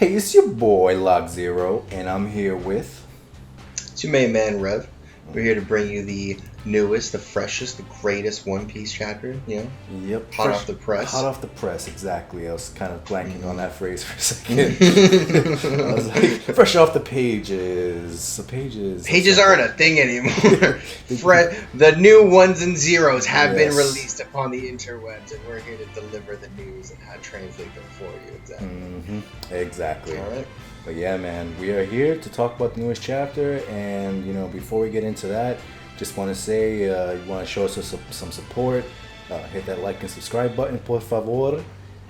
Hey, it's your boy Log Zero, and I'm here with. It's your main man, Rev. We're here to bring you the newest, the freshest, the greatest One Piece chapter, Yep, hot off the press. Hot off the press, exactly. I was kind of blanking on that phrase for a second. I was Mm-hmm. like, fresh off the pages. The pages. Pages aren't a thing anymore. The new ones and zeros have been Yes. released upon the interwebs, and we're here to deliver the news and how to translate them for you. Exactly. Exactly. All right. But yeah, man, we are here to talk about the newest chapter, and before we get into that, just want to say you want to show us some support, hit that like and subscribe button, por favor.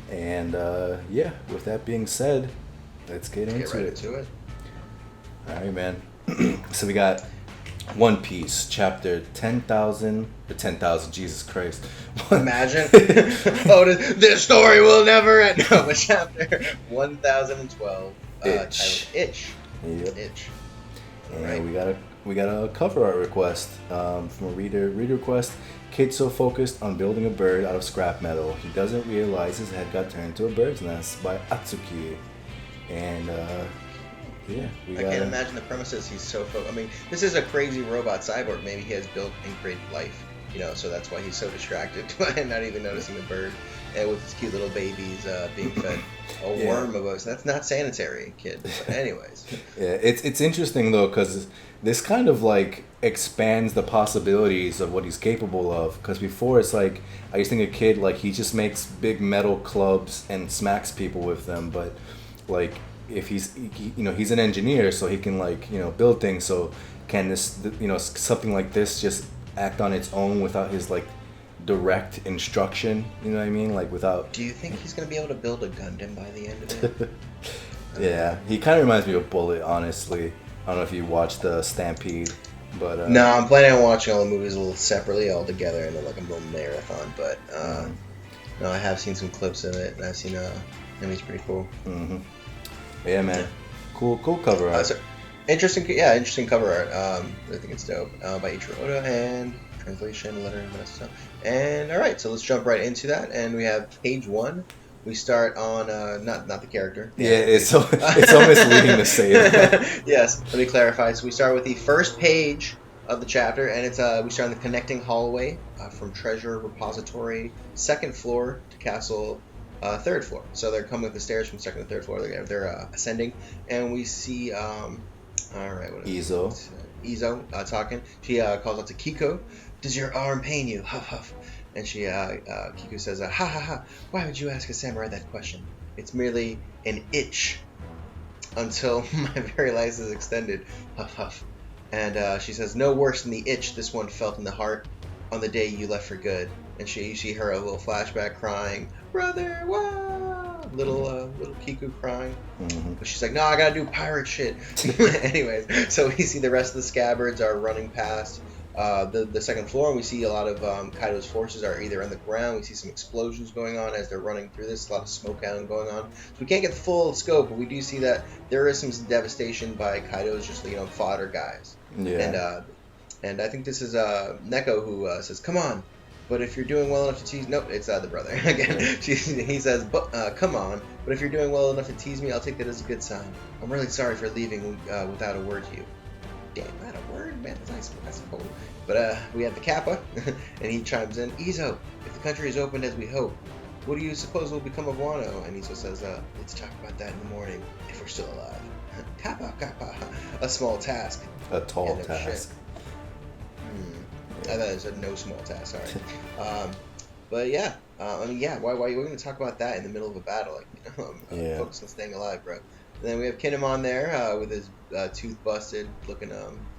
And yeah, with that being said, let's get into it. All right, man. So we got One Piece chapter 10,000 or 10,000. Jesus Christ! Imagine. This story will never end. No, but chapter 1012. Itch. Itch. Yep. Itch. And Right. we got a cover art request from a reader request. Kid so focused on building a bird out of scrap metal, he doesn't realize his head got turned into a bird's nest by Atsuki. And yeah, I can't imagine the premises. He's so I mean, this is a crazy robot cyborg. Maybe he has built and created life, so that's why he's so distracted by not even noticing a bird. And with his cute little babies being fed a worm of us. That's not sanitary, kid. But anyways. Yeah, it's interesting though, because this kind of like expands the possibilities of what he's capable of. Because before it's like, I used to think a kid, like he just makes big metal clubs and smacks people with them. But like if he's an engineer, so he can like build things. So can this something like this just act on its own without his like direct instruction? You know what I mean? Like without. Do you think he's gonna be able to build a Gundam by the end of it? Yeah, he kind of reminds me of Bullet, honestly. I don't know if you watched the Stampede, but no, I'm planning on watching all the movies a little separately, all together in like a little marathon. But no, I have seen some clips of it, and I've seen him. He's pretty cool. Yeah, man. Cool cover art. Interesting cover art. I think it's dope. By Ichiro Oda, and translation, letter, and stuff. And all right, so let's jump right into that. And we have page 1. We start on not the character. Yeah, it's so misleading to say that. Yes, let me clarify. So we start with the first page of the chapter, and it's we start in the connecting hallway from treasure repository, 2nd floor to castle. 3rd floor. So they're coming up the stairs from 2nd to 3rd floor. They're ascending, and we see all right, what is Izo talking. She calls out to Kiko. Does your arm pain you? Huff huff. And she Kiko says, ha ha ha. Why would you ask a samurai that question? It's merely an itch. Until my very life is extended. Huff huff. And she says, no worse than the itch this one felt in the heart on the day you left for good. And you see her a little flashback crying, brother, wow, little Kiku crying. But she's like, no, I gotta do pirate shit. Anyways, so we see the rest of the scabbards are running past the 2nd floor, and we see a lot of Kaido's forces are either on the ground. We see some explosions going on as they're running through this, a lot of smoke out going on. So we can't get the full scope, but we do see that there is some devastation by Kaido's just fodder guys. Yeah. And I think this is Neko who says, come on. But if you're doing well enough to tease... Nope, it's the brother. Again, he says, come on. But if you're doing well enough to tease me, I'll take that as a good sign. I'm really sorry for leaving without a word to you. Damn, not a word? Man, that's cool. But we have the Kappa, and he chimes in, Izo, if the country is opened as we hope, what do you suppose will become of Wano? And Izo says, let's talk about that in the morning, if we're still alive. Kappa. A small task. A tall task. I thought it said no small task, sorry. But yeah, why are you going to talk about that in the middle of a battle? Focus on staying alive, bro. And then we have Kinemon there with his tooth busted, looking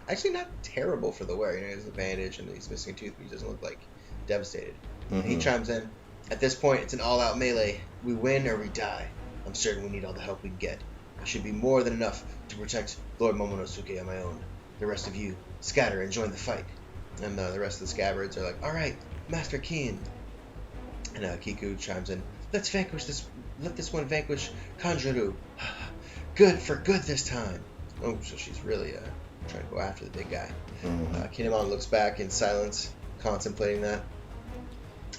actually not terrible for the wear. He has a bandage and he's missing a tooth, but he doesn't look like devastated. And he chimes in, at this point, it's an all-out melee. We win or we die. I'm certain we need all the help we can get. It should be more than enough to protect Lord Momonosuke on my own. The rest of you, scatter and join the fight. And the rest of the scabbards are like, all right, Master Keen. And Kiku chimes in, let this one vanquish Kanjuru. Good this time. Oh, so she's really trying to go after the big guy. Kinemon looks back in silence, contemplating that.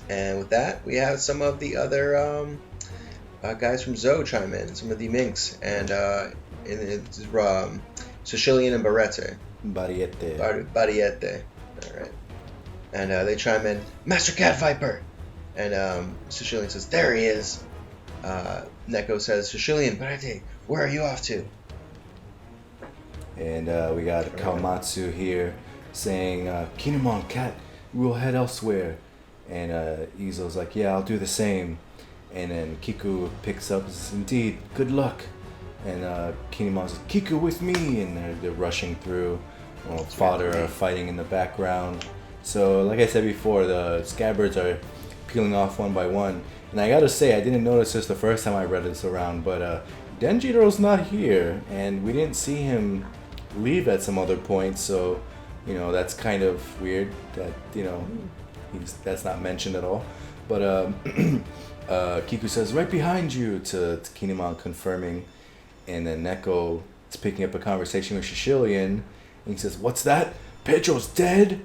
And with that, we have some of the other guys from Zoe chime in, some of the Minks, and it's Sicilian and Barrette. Barriete. All right. And they chime in, Master Cat Viper! And Sicilian says, there he is. Neko says, Sicilian, Barrete, where are you off to? And we got Kawamatsu here saying, Kinemon, Cat, we'll head elsewhere. And Izo's like, yeah, I'll do the same. And then Kiku picks up and says, indeed, good luck. And Kinemon says, Kiku with me! And they're rushing through. Well, father are fighting in the background. So, like I said before, the scabbards are peeling off one by one. And I gotta say, I didn't notice this the first time I read this around, but Denjiro's not here. And we didn't see him leave at some other point, so, you know, that's kind of weird that, you know, that's not mentioned at all. But Kiku says, right behind you, to Kinemon confirming. And then Neko is picking up a conversation with Sicilian. And he says, what's that? Pedro's dead?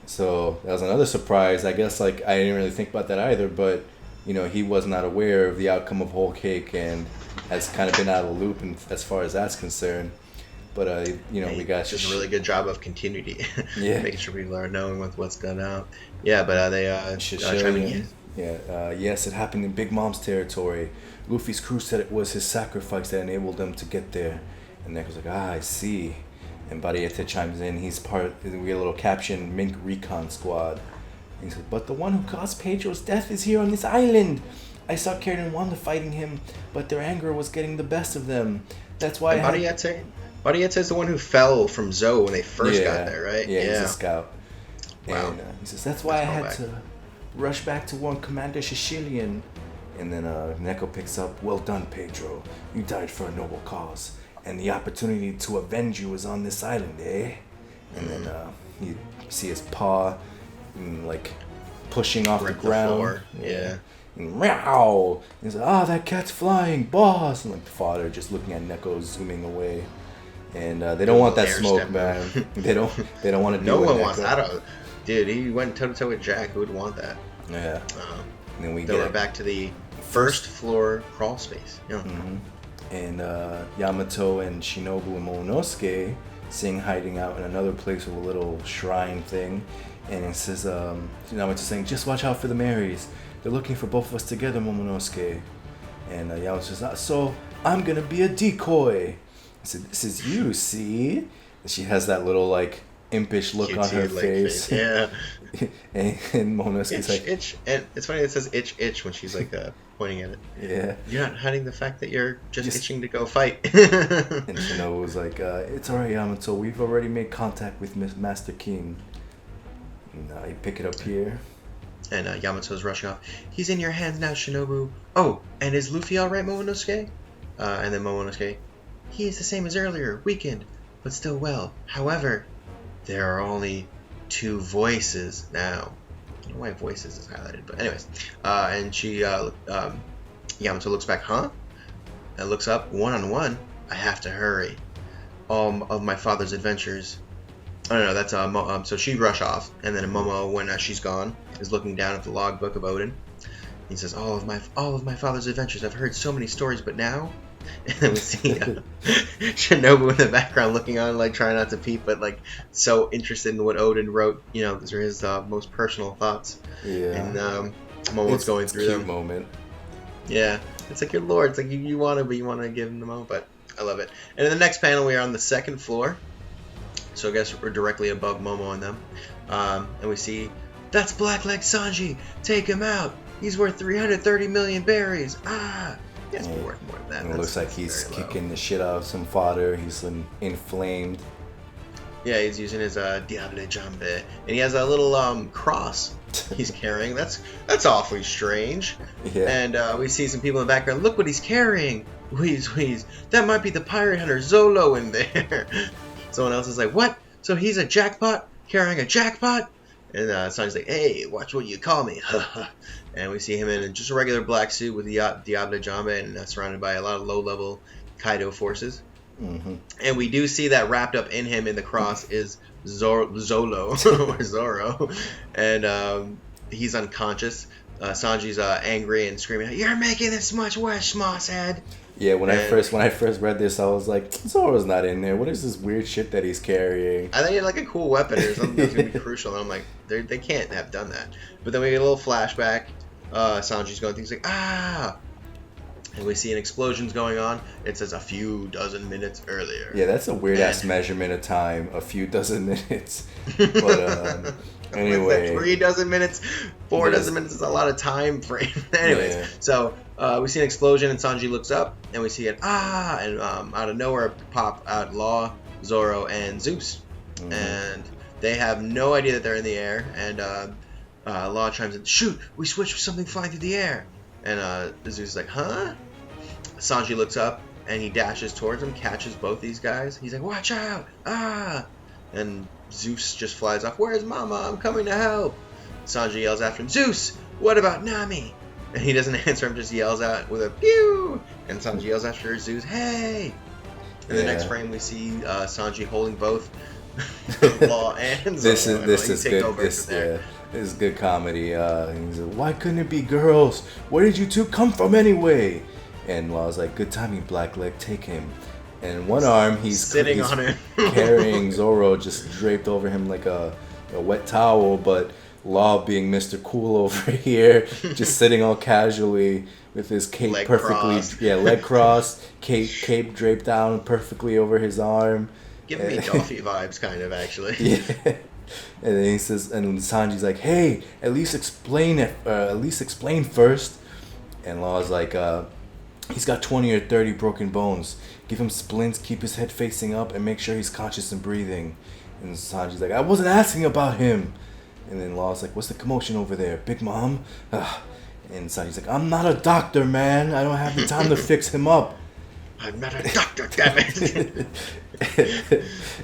So that was another surprise. I guess, like, I didn't really think about that either, but, you know, he was not aware of the outcome of Whole Cake and has kind of been out of the loop as far as that's concerned. But, you know, we got... Just a really good job of continuity. Yeah. Making sure people are knowing what's going on. Yeah, but they... yes, it happened in Big Mom's territory. Luffy's crew said it was his sacrifice that enabled them to get there. And Neko's like, I see. And Barriete chimes in. He's we get a little caption, Mink Recon Squad. And he says, but the one who caused Pedro's death is here on this island. I saw Karen and Wanda fighting him, but their anger was getting the best of them. That's why Barriete is the one who fell from Zoe when they first got there, right? Yeah, he's a scout. Wow. And he says, that's why I had to rush back to warn Commander Sicilian. And then Neko picks up, well done, Pedro. You died for a noble cause. And the opportunity to avenge you is on this island, eh? And then you see his paw, like, pushing off the ground. Floor. Yeah. And meow! He's like, that cat's flying, boss! And like the father just looking at Neko zooming away. And they don't want that smoke, man. They don't want to do it. No one wants that. Dude, he went toe to toe with Jack. Who would want that? Yeah. And then we're back to the first floor crawl space. Yeah. Mm-hmm. And Yamato and Shinobu and Momonosuke seeing hiding out in another place with a little shrine thing. And it says, Yamato saying, just watch out for the Marys. They're looking for both of us together, Momonosuke. And Yamato says, so I'm going to be a decoy. I said, this is you, see? And she has that little, like, impish look on her face. Yeah. and Momonosuke's like... Itch. And it's funny it says itch when she's, like, pointing at it. Yeah. You're not hiding the fact that you're just itching to go fight. And Shinobu was like, it's alright, Yamato. We've already made contact with Master King. And you pick it up here. And Yamato's rushing off. He's in your hands now, Shinobu. Oh, and is Luffy alright, Momonosuke? And then Momonosuke, he is the same as earlier, weakened, but still well. However, there are only 2 voices now. I don't know why voices is highlighted, but anyways. And she, Yamato looks back, huh? And looks up, one-on-one. I have to hurry. All of my father's adventures. Oh no, that's so she rush off, and then Momo, when she's gone, is looking down at the logbook of Odin. He says, all of my father's adventures. I've heard so many stories, but now, and then we see Shinobu in the background looking on, like trying not to peep, but like so interested in what Odin wrote. You know, these are his most personal thoughts. Yeah. And Momo's going through them. It's a cute moment. Yeah, it's like your lord. It's like you want to give him the moment, but I love it. And in the next panel, we are on the 2nd floor. So I guess we're directly above Momo and them. And we see, that's Blackleg Sanji. Take him out. He's worth 330 million berries. He has to be worth more than that. And it looks like he's kicking the shit out of some fodder. He's inflamed. Yeah, he's using his Diable Jambe. And he has a little cross he's carrying. That's awfully strange. Yeah. And we see some people in the background. Look what he's carrying. Wheeze. That might be the pirate hunter Zolo in there. Someone else is like, what? So he's a jackpot carrying a jackpot? And Sanji's like, hey, watch what you call me. And we see him in just a regular black suit with the Diable Jambe and surrounded by a lot of low-level Kaido forces. Mm-hmm. And we do see that wrapped up in him in the cross is Zolo or Zoro. And he's unconscious. Sanji's angry and screaming, "You're making this much worse, Mosshead!" Yeah, when I first read this, I was like, Zoro's not in there. What is this weird shit that he's carrying? I thought he had like a cool weapon or something that's gonna be crucial, and I'm like, they can't have done that. But then we get a little flashback. Sanji's going things like, ah! And we see an explosion's going on. It says a few dozen minutes earlier. Yeah, that's a weird ass measurement of time. A few dozen minutes. But anyway, 3 dozen minutes, 4 dozen minutes is a lot of time frame. Anyways, so we see an explosion and Sanji looks up and we see an and out of nowhere pop out Law, Zoro, and Zeus, and they have no idea that they're in the air. And Law chimes in, "Shoot, we switched with something flying through the air." And Zeus is like, "Huh?" Sanji looks up and he dashes towards him, catches both these guys. He's like, "Watch out! Ah!" And Zeus just flies off. "Where's Mama? I'm coming to help." Sanji yells after him, "Zeus, what about Nami?" And he doesn't answer him, just yells out with a pew. And Sanji yells after Zeus, "Hey!" In the next frame, we see Sanji holding both Law and Zoro. This is good. This is good comedy. He's like, "Why couldn't it be girls? Where did you two come from anyway?" And Law's like, "Good timing, Blackleg. Take him." And in one arm, he's sitting on him, carrying Zoro, just draped over him like a wet towel. But Law, being Mr. Cool over here, just sitting all casually with his cape leg leg crossed, cape draped down perfectly over his arm. Giving me Doffy vibes, kind of, actually. Yeah. And then he says, and Sanji's like, "Hey, at least explain first." And Law's like, "He's got 20 or 30 broken bones. Give him splints, keep his head facing up, and make sure he's conscious and breathing." And Sanji's like, "I wasn't asking about him." And then Law's like, "What's the commotion over there, Big Mom?" And Sanji's like, "I'm not a doctor, man. I don't have the time to fix him up." "I'm not a doctor, damn it."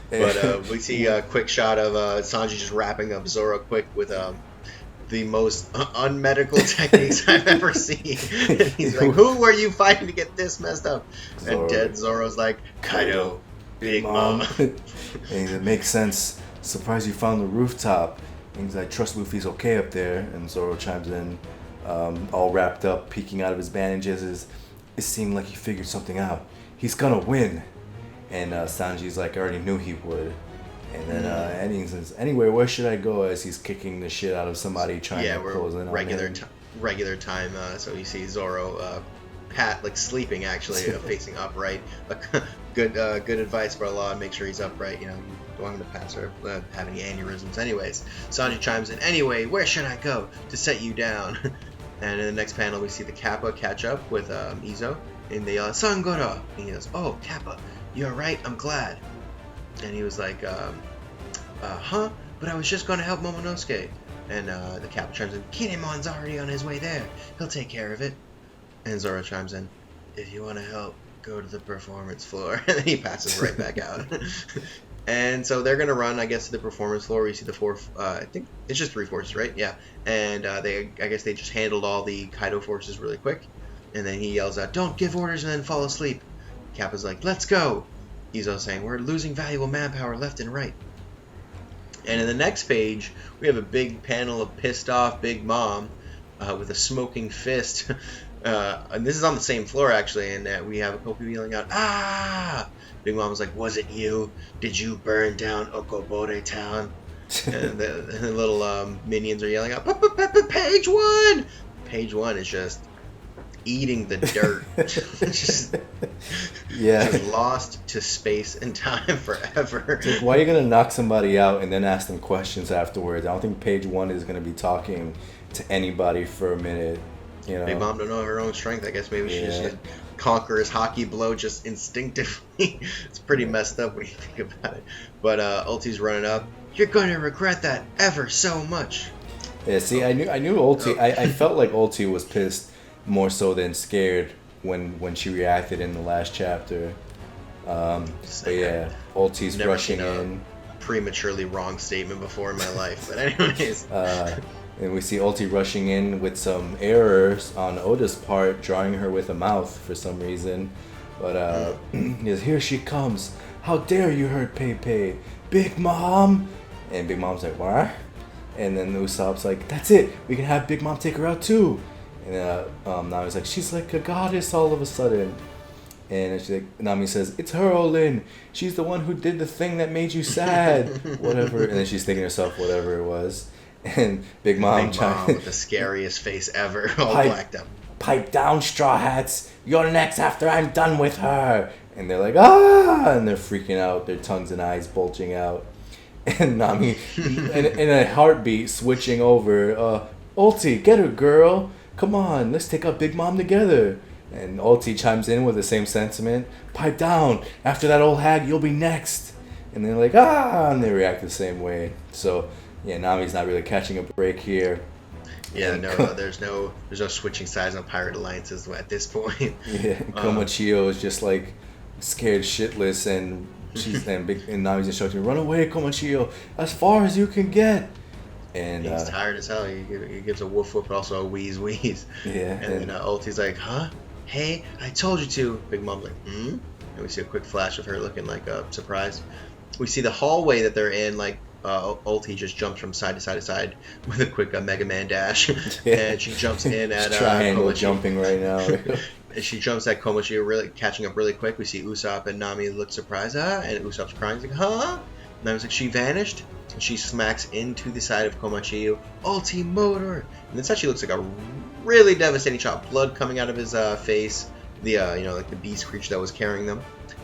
But we see a quick shot of Sanji just wrapping up Zoro quick with the most unmedical techniques I've ever seen. And he's like, "Who were you fighting to get this messed up?" Zoro. And dead Zoro's like, "Kaido, Big Mom." And he's like, "Makes sense. Surprised you found the rooftop." And he's like, "Trust Luffy's okay up there." And Zoro chimes in, all wrapped up, peeking out of his bandages. It seemed like he figured something out. He's gonna win. And Sanji's like, "I already knew he would." And then Eddie says, "Anyway, where should I go?" As he's kicking the shit out of somebody trying to close in on him. Regular time. So you see Zoro, sleeping actually, facing upright. Good advice for Law. Make sure he's upright. You know, you don't want him to pass or have any aneurysms. Anyways, Sanji chimes in. "Anyway, where should I go to set you down?" And in the next panel, we see the Kappa catch up with Izo, and they yell, "Sangoro!" And he goes, "Oh, Kappa, you're right. I'm glad." And he was like, "Huh? But I was just going to help Momonosuke." And the Kappa chimes in, "Kinemon's already on his way there. He'll take care of it." And Zoro chimes in, "If you want to help, go to the performance floor." And then he passes right back out. And so they're going to run, I guess, to the performance floor. We see the I think it's just 3 forces, right? Yeah. And I guess they just handled all the Kaido forces really quick. And then he yells out, "Don't give orders and then fall asleep." Kappa's like, "Let's go." Izo's saying, "We're losing valuable manpower left and right." And in the next page, we have a big panel of pissed off Big Mom with a smoking fist. And this is on the same floor, actually, and we have a couple people yelling out, "Ah!" Big Mom was like, "Was it you? Did you burn down Okobore town?" And the little minions are yelling out, "Page 1!" Page 1 is just eating the dirt. just lost to space and time forever. Why are you gonna knock somebody out and then ask them questions afterwards? I don't think Page 1 is gonna be talking to anybody for a minute. You know, Big Mom don't know her own strength. I guess maybe she just conquer his hockey blow just instinctively. It's pretty messed up when you think about it. But Ulti's running up. "You're going to regret that ever so much." Yeah, see, I knew Ulti. I felt like Ulti was pissed more so than scared when she reacted in the last chapter. But yeah, Ulti's rushing in. Prematurely wrong statement before in my life, but anyways. And we see Ulti rushing in with some errors on Oda's part, drawing her with a mouth for some reason. But yes, "Here she comes. How dare you hurt Pei Pei, Big Mom?" And Big Mom's like, "What?" And then Usopp's like, that's it. We can have Big Mom take her out too. And Nami's like, she's like a goddess all of a sudden. And she's like, Nami says, it's her, Olin. She's the one who did the thing that made you sad. Whatever. And then she's thinking to herself, whatever it was. And Big Mom with the scariest face ever, all blacked out. Pipe down, Straw Hats. You're next after I'm done with her. And they're like, ah! And they're freaking out, their tongues and eyes bulging out. And Nami, in a heartbeat, switching over, Ulti, get her, girl. Come on, let's take out Big Mom together. And Ulti chimes in with the same sentiment. Pipe down. After that old hag, you'll be next. And they're like, ah! And they react the same way. So, yeah, Nami's not really catching a break here. Yeah, no, there's no switching sides on pirate alliances at this point. Yeah, Komachio is just like scared shitless, and and Nami's instructing, run away, Komachio, as far as you can get. And he's tired as hell. He gives a woof woof, but also a wheeze wheeze. Yeah. And then Ulti's like, huh? Hey, I told you to. Big Mom's like, hmm? And we see a quick flash of her looking like surprised. We see the hallway that they're in, like, Ulti just jumps from side to side to side with a quick Mega Man dash, and she jumps in at triangle Komachi. Jumping right now. And she jumps at Komachi, really catching up really quick. We see Usopp and Nami look surprised, and Usopp's crying. He's like, huh? And Nami's like, she vanished, and she smacks into the side of Komachi. Ulti motor, and this actually looks like a really devastating shot. Blood coming out of his face. The like the beast creature that was carrying them,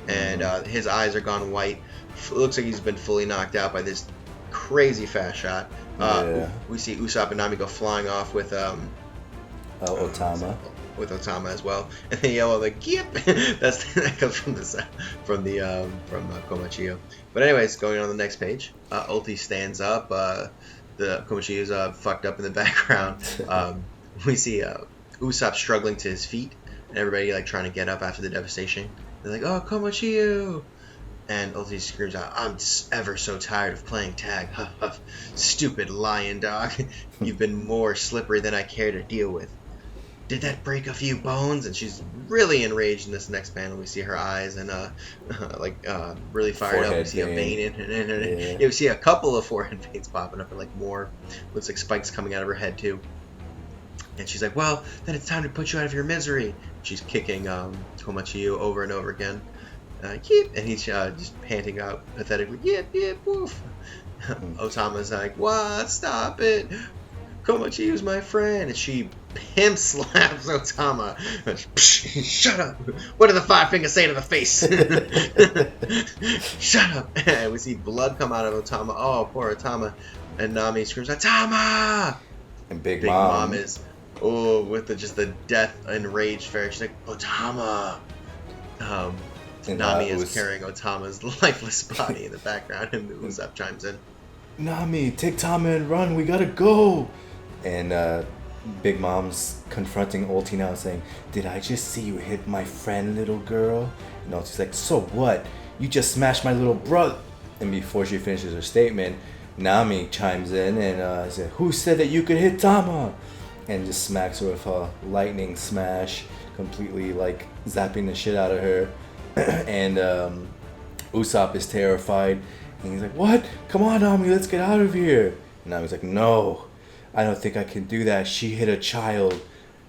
and his eyes are gone white. It looks like he's been fully knocked out by this crazy fast shot. We see Usopp and Nami go flying off with Otama. With Otama as well, and they yell like "Yep!" that comes from Komachio. But anyways, going on the next page, Ulti stands up. The Komachio is fucked up in the background. We see Usopp struggling to his feet, and everybody like trying to get up after the devastation. They're like, "Oh, Komachio!" And Ulti screams out, I'm ever so tired of playing tag. Huff, huff. Stupid lion dog. You've been more slippery than I care to deal with. Did that break a few bones? And she's really enraged in this next panel. We see her eyes and really fired Forehead up. We see a vein in we see a couple of forehead veins popping up and like more. Looks like spikes coming out of her head too. And she's like, well, then it's time to put you out of your misery. She's kicking Komachio over and over again. Yip, and he's just panting out pathetically, yip, yip, woof. Otama's like, what? Stop it. Komachio's my friend. And she pimp slaps Otama. Shut up. What do the 5 fingers say to the face? Shut up. And we see blood come out of Otama. Oh, poor Otama. And Nami screams, Otama! And Big Mom is, with the death and rage fairy. She's like, Otama. And Nami is carrying Otama's lifeless body in the background, and Usopp chimes in. Nami, take Tama and run, we gotta go! And Big Mom's confronting Ulti now, saying, did I just see you hit my friend, little girl? And Ulti's like, so what? You just smashed my little brother! And before she finishes her statement, Nami chimes in and says, who said that you could hit Tama? And just smacks her with a lightning smash, completely like zapping the shit out of her. And Usopp is terrified, and he's like, what? Come on, Nami, let's get out of here. And Nami's like, no, I don't think I can do that. She hit a child.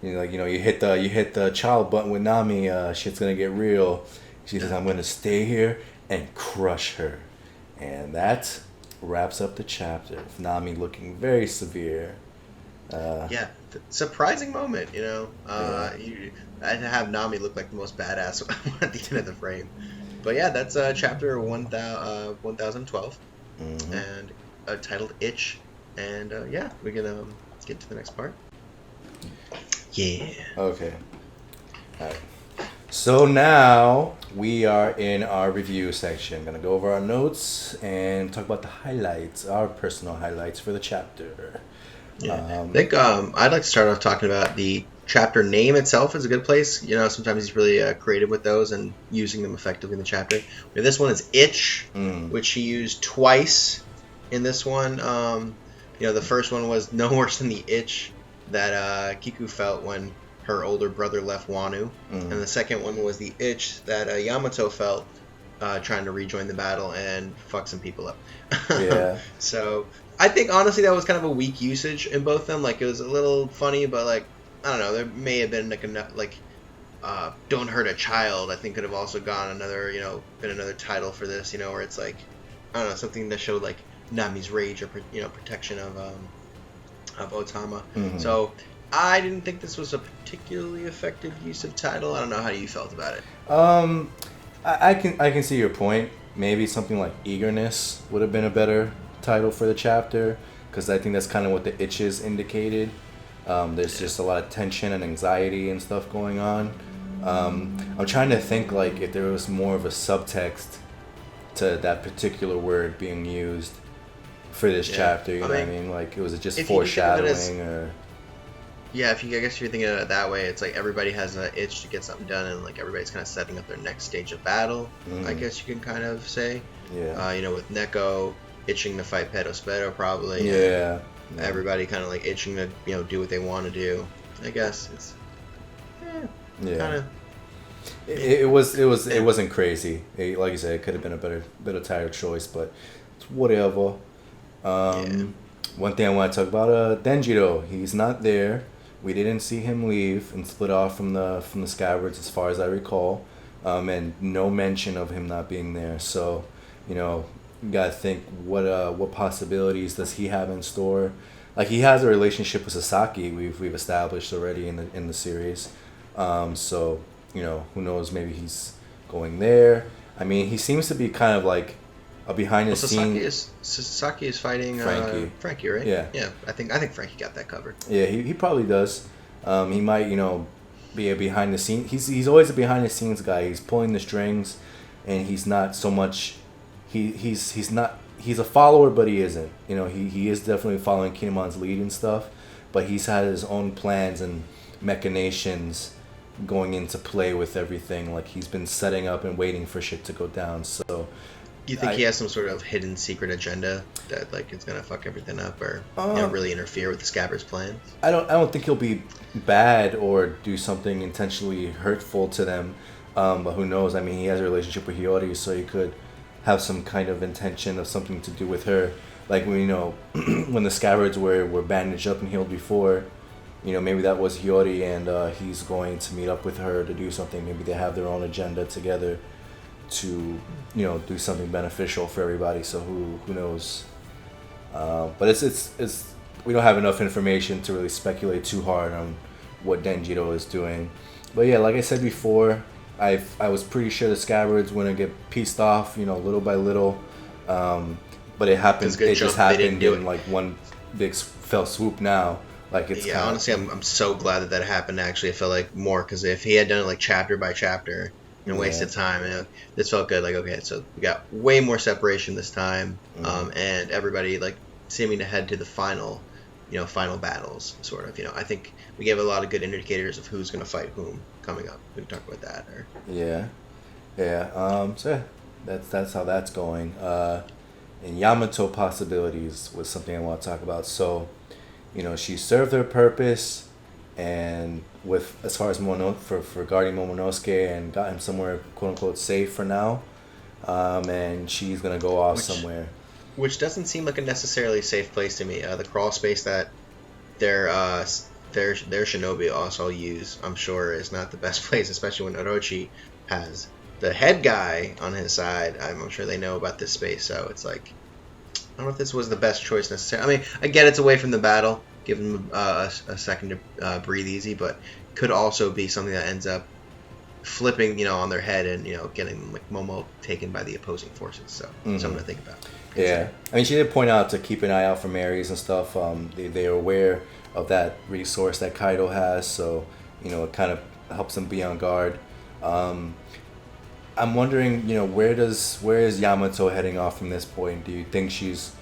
You hit the child button with Nami, shit's gonna get real. She says, I'm gonna stay here and crush her. And that wraps up the chapter with Nami looking very severe. Surprising moment, I have Nami look like the most badass at the end of the frame. But yeah, that's chapter 1012, and titled Itch. And we can get to the next part. Yeah. Okay. All right. So now we are in our review section. Gonna go over our notes and talk about the highlights, our personal highlights for the chapter. Yeah. I think I'd like to start off talking about the chapter name itself is a good place. Sometimes he's really creative with those and using them effectively in the chapter. This one is Itch, which he used twice in this one. The first one was no worse than the itch that Kiku felt when her older brother left Wano. And the second one was the itch that Yamato felt trying to rejoin the battle and fuck some people up. Yeah. So I think honestly that was kind of a weak usage in both of them. Like it was a little funny, but like I don't know, there may have been don't hurt a child. I think could have also gone another been another title for this. Where it's like I don't know, something that showed like Nami's rage or protection of Otama. Mm-hmm. So I didn't think this was a particularly effective use of title. I don't know how you felt about it. I can see your point. Maybe something like Eagerness would have been a better title for the chapter, because I think that's kind of what the itches indicated. There's just a lot of tension and anxiety and stuff going on. I'm trying to think like if there was more of a subtext to that particular word being used for this chapter. You know what I mean? Like, was it just foreshadowing or? Yeah, I guess if you're thinking of it that way, it's like everybody has an itch to get something done, and like everybody's kind of setting up their next stage of battle. I guess you can kind of say. Yeah. With Neko itching to fight Pedo Spedo probably. Yeah. Everybody kind of like itching to do what they want to do. I guess it's. Kind of. It wasn't crazy. Like you said, it could have been a better title choice, but it's whatever. One thing I want to talk about, Denjiro. He's not there. We didn't see him leave and split off from the Scabbards, as far as I recall, and no mention of him not being there. So, you gotta think what possibilities does he have in store? Like, he has a relationship with Sasaki. We've established already in the series. So, who knows? Maybe he's going there. I mean, he seems to be kind of like a behind the scenes. Sasaki is fighting Frankie, right? Yeah. Yeah. I think Frankie got that covered. Yeah, he probably does. He might, be a behind the scenes. He's always a behind the scenes guy. He's pulling the strings, and he's not so much. He's not. He's a follower, but he isn't. He is definitely following Kinemon's lead and stuff, but he's had his own plans and machinations going into play with everything. Like, he's been setting up and waiting for shit to go down. So. You think he has some sort of hidden secret agenda that like it's gonna fuck everything up, or really interfere with the Scabbard's plans? I don't think he'll be bad or do something intentionally hurtful to them, but who knows? I mean, he has a relationship with Hiyori, so he could have some kind of intention of something to do with her. Like, when the Scabbards were bandaged up and healed before, maybe that was Hiyori, and he's going to meet up with her to do something. Maybe they have their own agenda together to do something beneficial for everybody. So who knows? But it's we don't have enough information to really speculate too hard on what Denjiro is doing. But yeah, like I said before, I was pretty sure the Scabbards were gonna get pieced off, little by little. But it happened. It just happened in like one big fell swoop. Now, like, it's honestly, I'm so glad that happened. Actually, I felt like more, because if he had done it like chapter by chapter. Wasted time, and this felt good. Like, okay, so we got way more separation this time, and everybody like seeming to head to the final battles, sort of. I think we gave a lot of good indicators of who's going to fight whom coming up. We can talk about that. Yeah. So yeah, that's how that's going. And Yamato possibilities was something I want to talk about. So, she served her purpose. And with, as far as for guarding Momonosuke, and got him somewhere quote unquote safe for now, and she's gonna go off somewhere, which doesn't seem like a necessarily safe place to me. The crawl space that their shinobi also use, I'm sure, is not the best place, especially when Orochi has the head guy on his side. I'm sure they know about this space, so it's like, I don't know if this was the best choice necessarily. I mean, I get it's away from the battle. Give them a second to breathe easy, but could also be something that ends up flipping, on their head, and getting like Momo taken by the opposing forces. So something to think about. Yeah, I mean, she did point out to keep an eye out for Marys and stuff. They are aware of that resource that Kaido has, so it kind of helps them be on guard. I'm wondering, where is Yamato heading off from this point? Do you think she's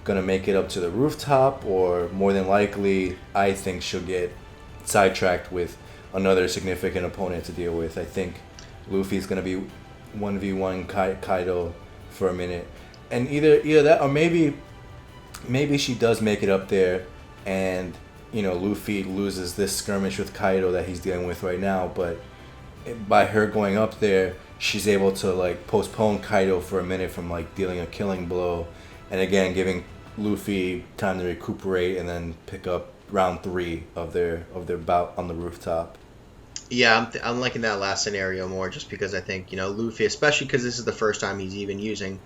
gonna make it up to the rooftop, or more than likely, I think she'll get sidetracked with another significant opponent to deal with? I think Luffy's gonna be 1v1 Kaido for a minute, and either that, or maybe she does make it up there, and Luffy loses this skirmish with Kaido that he's dealing with right now, but by her going up there, she's able to like postpone Kaido for a minute from like dealing a killing blow, and again giving Luffy time to recuperate and then pick up round 3 of their bout on the rooftop. Yeah, I'm liking that last scenario more, just because I think Luffy, especially because this is the first time he's even using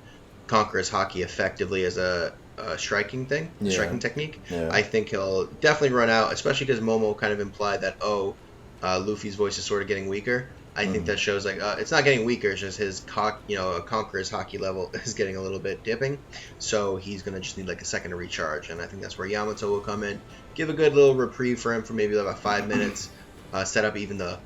Conqueror's Haki effectively as a striking thing, striking technique. Yeah. I think he'll definitely run out, especially because Momo kind of implied that Luffy's voice is sort of getting weaker. I think that shows like it's not getting weaker, it's just his Conqueror's Haki level is getting a little bit dipping, so he's gonna just need like a second to recharge, and I think that's where Yamato will come in, give a good little reprieve for him for maybe about 5 minutes. Set up even the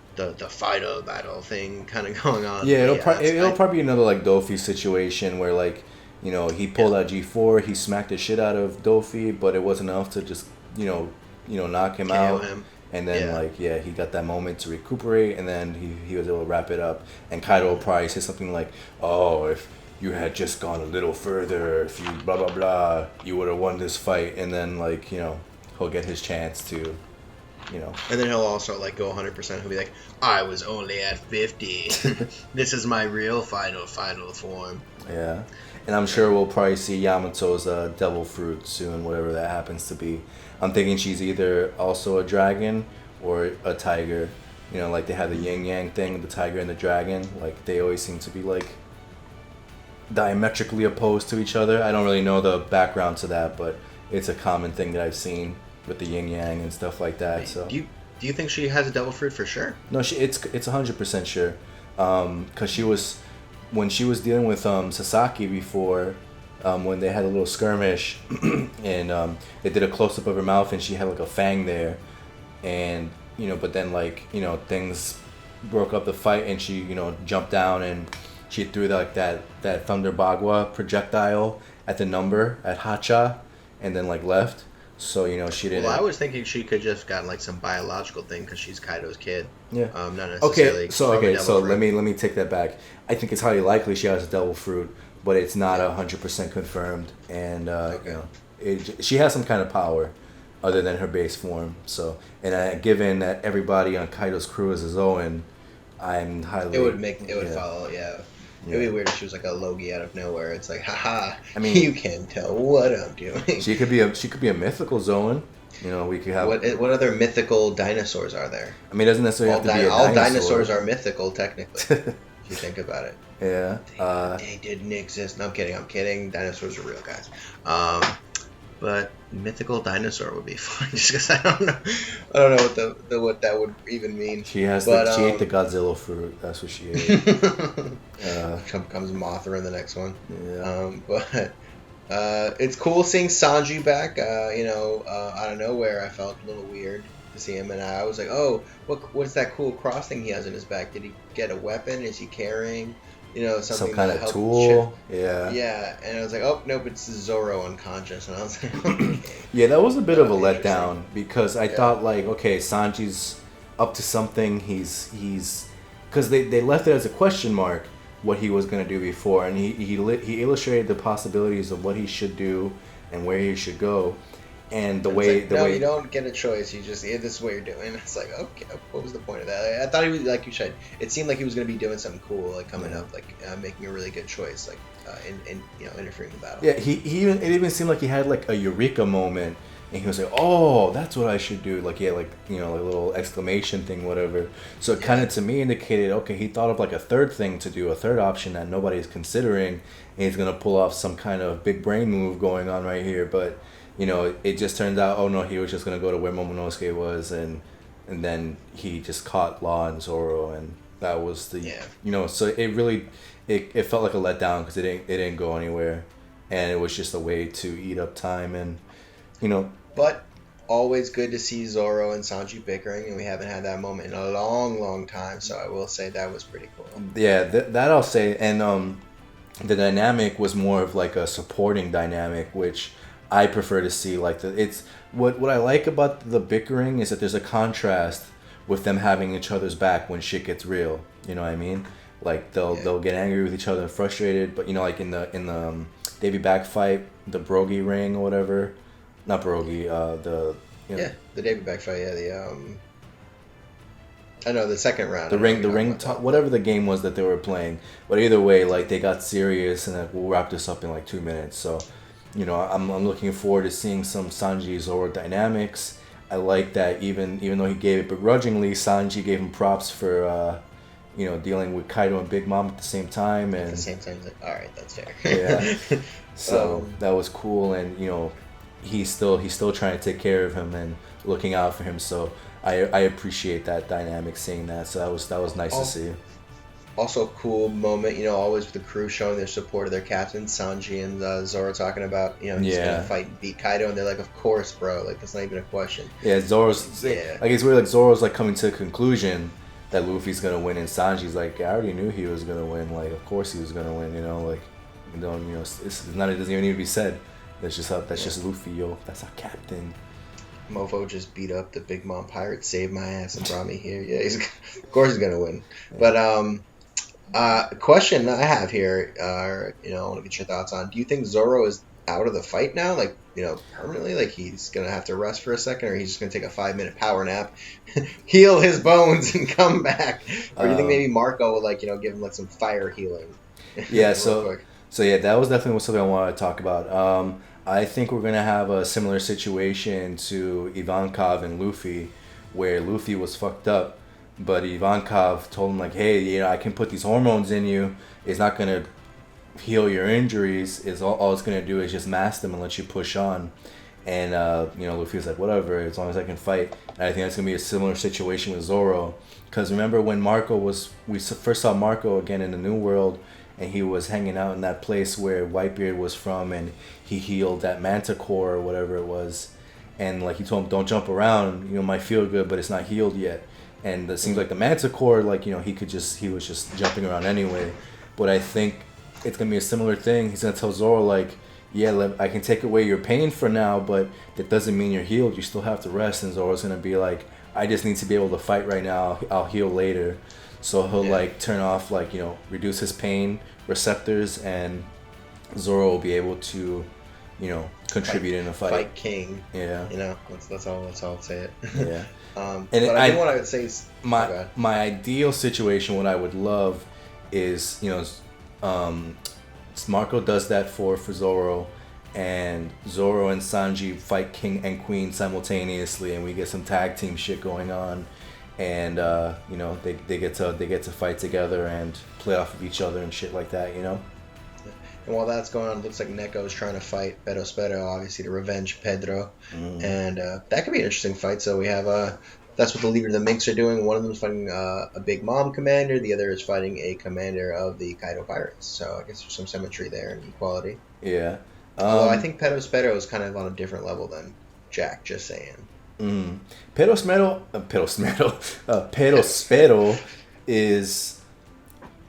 final battle thing kind of going on. Yeah, it'll probably be another like Dofi situation where like he pulled out G4, he smacked the shit out of Dofi, but it wasn't enough to just knock him out. And then he got that moment to recuperate, and then he was able to wrap it up. And Kaido will probably say something like, "Oh, if you had just gone a little further, if you blah blah blah, you would have won this fight." And then he'll get his chance to. And then he'll also go 100%. He'll be like, "I was only at 50. This is my real final form." Yeah, and I'm sure we'll probably see Yamato's devil fruit soon, whatever that happens to be. I'm thinking she's either also a dragon or a tiger. Like they have the yin yang thing, the tiger and the dragon. Like they always seem to be diametrically opposed to each other. I don't really know the background to that, but it's a common thing that I've seen with the yin yang and stuff like that. So do you think she has a devil fruit for sure? No, it's 100% sure. Cause when she was dealing with Sasaki before, when they had a little skirmish, and they did a close up of her mouth and she had like a fang there, and but then things broke up the fight and she jumped down and she threw that Thunder Bagua projectile at the number at Hacha, and then left. So she didn't. Well, I was thinking she could just gotten some biological thing because she's Kaido's kid. Yeah. Not necessarily. So let me take that back. I think it's highly likely she has a devil fruit, but it's not 100% confirmed, and she has some kind of power other than her base form. So, and given that everybody on Kaido's crew is a Zoan, I'm highly. It would follow. Yeah. It'd be weird if she was like a Logi out of nowhere. It's like, haha, I mean, you can't tell what I'm doing. She could be a mythical Zoan. We could have. What other mythical dinosaurs are there? I mean, it doesn't necessarily have to be a dinosaur. All dinosaurs are mythical, technically, if you think about it. Yeah. They didn't exist. No, I'm kidding. Dinosaurs are real, guys. But mythical dinosaur would be fun, just because I don't know what that would even mean. She ate the Godzilla fruit. That's what she ate. Comes Mothra in the next one. Yeah. But it's cool seeing Sanji back. Out of nowhere, I felt a little weird to see him, and I was like, oh, what's that cool cross thing he has in his back? Did he get a weapon? Is he carrying? Something some kind of tool. Yeah. Yeah, and I was like, oh nope, it's Zoro unconscious, and I was like, okay. Yeah, that was a bit of a letdown because I thought okay, Sanji's up to something. He's because they left it as a question mark what he was gonna do before, and he illustrated the possibilities of what he should do and where he should go. And the way you don't get a choice. You just this is what you're doing. It's like, okay, what was the point of that? I thought he was like you said. It seemed like he was going to be doing something cool, coming up, making a really good choice, interfering in the battle. Yeah, it even seemed like he had a eureka moment, and he was like, oh, that's what I should do. A little exclamation thing, whatever. So it kind of to me indicated, okay, he thought of a third thing to do, a third option that nobody's considering, and he's going to pull off some kind of big brain move going on right here, but. It just turns out, oh no, he was just going to go to where Momonosuke was, and then he just caught Law and Zoro, and that was the, so it really, it felt like a letdown because it didn't go anywhere, and it was just a way to eat up time, and, But always good to see Zoro and Sanji bickering, and we haven't had that moment in a long, long time, so I will say that was pretty cool. Yeah, that I'll say, and the dynamic was more of a supporting dynamic, which I prefer to see. It's what I like about the bickering is that there's a contrast with them having each other's back when shit gets real. You know what I mean? They'll get angry with each other and frustrated, but in the Davy Back fight, the Brogy ring or whatever, not Brogy, the Davy Back fight, I know the second round. The ring, whatever the game was that they were playing, but either way, they got serious and we'll wrap this up in 2 minutes. So. I'm looking forward to seeing some Sanji Zoro dynamics. I like that even though he gave it begrudgingly, Sanji gave him props for dealing with Kaido and Big Mom at the same time, At the and same time, like, all right, that's fair. yeah, so that was cool, and he's still trying to take care of him and looking out for him. So I appreciate that dynamic, seeing that. So that was nice to see. Also, cool moment, always with the crew showing their support of their captain, Sanji and Zoro talking about, he's Yeah. gonna fight and beat Kaido, and they're like, of course, bro, like, that's not even a question. Yeah, Zoro's Yeah. like it's weird. Like Zoro's like coming to the conclusion that Luffy's gonna win, and Sanji's like, I already knew he was gonna win. Like, of course he was gonna win. Like, it's not. It doesn't even need to be said. That's just Luffy, yo. That's our captain. Mofo just beat up the Big Mom pirate, saved my ass, and brought me here. Yeah, of course he's gonna win. Yeah. But question I have here, I want to get your thoughts on. Do you think Zoro is out of the fight now, like permanently? Like he's gonna have to rest for a second, or he's just gonna take a 5-minute power nap, heal his bones, and come back? Or do you think maybe Marco would give him like some fire healing? Yeah. real So quick? so yeah, that was definitely something I wanted to talk about. I think we're gonna have a similar situation to Ivankov and Luffy, where Luffy was fucked up, but Ivankov told him like, hey, I can put these hormones in you. It's not gonna heal your injuries. Is all it's gonna do is just mask them and let you push on. And Luffy was like, whatever, as long as I can fight. And I think that's gonna be a similar situation with Zoro, because remember when we first saw Marco again in the New World, and he was hanging out in that place where Whitebeard was from, and he healed that manticore or whatever it was, and like he told him, don't jump around, might feel good, but it's not healed yet. And it seems like the manticore, like he was just jumping around anyway. But I think it's gonna be a similar thing. He's gonna tell Zoro like, yeah, I can take away your pain for now, but that doesn't mean you're healed. You still have to rest. And Zoro's gonna be like, I just need to be able to fight right now. I'll heal later. So he'll like turn off, like reduce his pain receptors, and Zoro will be able to contribute in a fight. Fight king. Yeah. That's all I'll say it. Yeah. But And I think what I would say is my ideal situation, what I would love is Marco does that for Zoro, and Zoro and Sanji fight King and Queen simultaneously, and we get some tag team shit going on, and they get to fight together and play off of each other and shit like that. And while that's going on, it looks like Neko's trying to fight Pero Spero, obviously to revenge Pedro. And that could be an interesting fight. So we have that's what the leader of the Minks are doing. One of them is fighting a Big Mom commander. The other is fighting a commander of the Kaido Pirates. So I guess there's some symmetry there and equality. Yeah. Although I think Pero Spero is kind of on a different level than Jack, just saying. Pero Spero is,